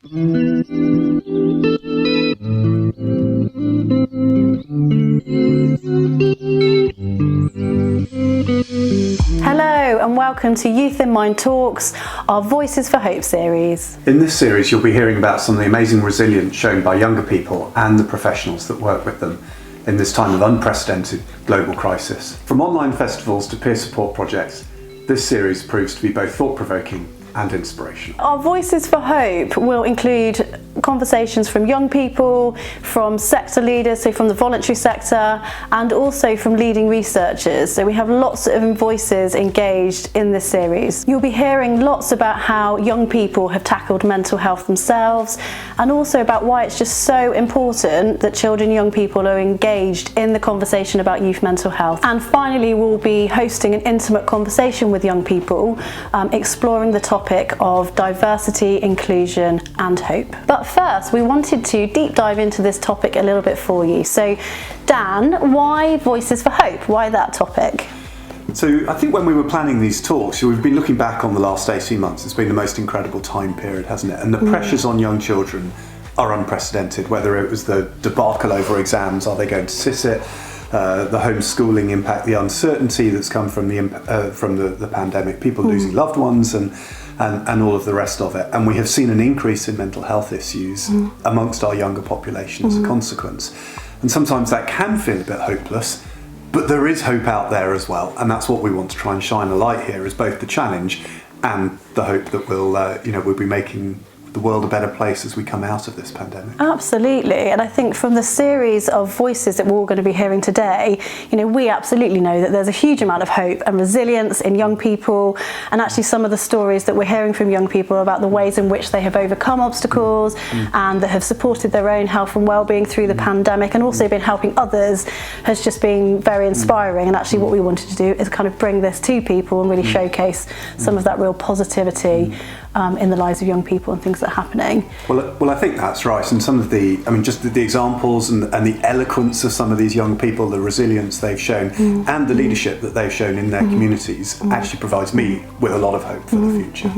Hello and welcome to Youth in Mind Talks, our Voices for Hope series. In this series you'll be hearing about some of the amazing resilience shown by younger people and the professionals that work with them in this time of unprecedented global crisis. From online festivals to peer support projects, this series proves to be both thought-provoking and inspirational. Our Voices for Hope will include conversations from young people, from sector leaders, so from the voluntary sector, and also from leading researchers. So we have lots of voices engaged in this series. You'll be hearing lots about how young people have tackled mental health themselves, and also about why it's just so important that children and young people are engaged in the conversation about youth mental health. And finally, we'll be hosting an intimate conversation with young people, exploring the topic of diversity, inclusion and hope. But first, we wanted to deep dive into this topic a little bit for you. So Dan, why Voices for Hope? Why that topic? So I think when we were planning these talks, we've been looking back on the last 18 months. It's been the most incredible time period, hasn't it? And the pressures on young children are unprecedented, whether it was the debacle over exams, are they going to sit it? The homeschooling impact, the uncertainty that's come from the pandemic, people losing loved ones and all of the rest of it. And we have seen an increase in mental health issues amongst our younger population as a consequence. And sometimes that can feel a bit hopeless, but there is hope out there as well. And that's what we want to try and shine a light here, is both the challenge and the hope that we'll be making the world a better place as we come out of this pandemic. Absolutely, and I think from the series of voices that we're all going to be hearing today, we absolutely know that there's a huge amount of hope and resilience in young people, and actually some of the stories that we're hearing from young people about the ways in which they have overcome obstacles and that have supported their own health and well-being through the pandemic, and also been helping others, has just been very inspiring. And actually what we wanted to do is kind of bring this to people and really showcase some of that real positivity in the lives of young people and things that are happening. Well, I think that's right. And some of just the examples and the eloquence of some of these young people, the resilience they've shown and the leadership that they've shown in their communities actually provides me with a lot of hope for the future.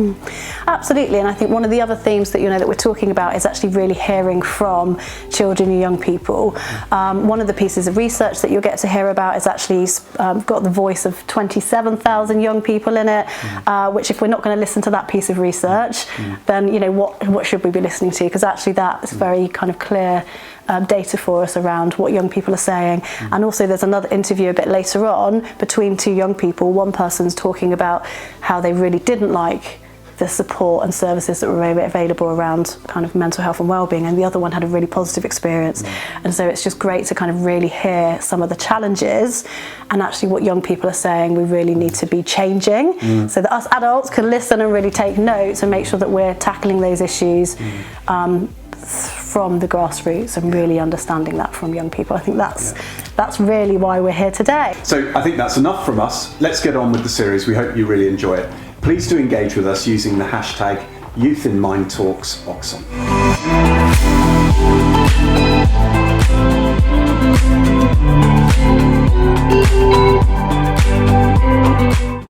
Absolutely, and I think one of the other themes that that we're talking about is actually really hearing from children and young people. One of the pieces of research that you'll get to hear about is actually got the voice of 27,000 young people in it, which if we're not going to listen to that piece of research, then what should we be listening to? Because actually that's very kind of clear data for us around what young people are saying. And also there's another interview a bit later on between two young people. One person's talking about how they really didn't like the support and services that were available around kind of mental health and well-being, and the other one had a really positive experience. And so it's just great to kind of really hear some of the challenges and actually what young people are saying we really need to be changing, so that us adults can listen and really take notes and make sure that we're tackling those issues from the grassroots and really understanding that from young people. I think that's really why we're here today. So I think that's enough from us. Let's get on with the series. We hope you really enjoy it. Please do engage with us using the hashtag Youth in Mind Talks Oxon.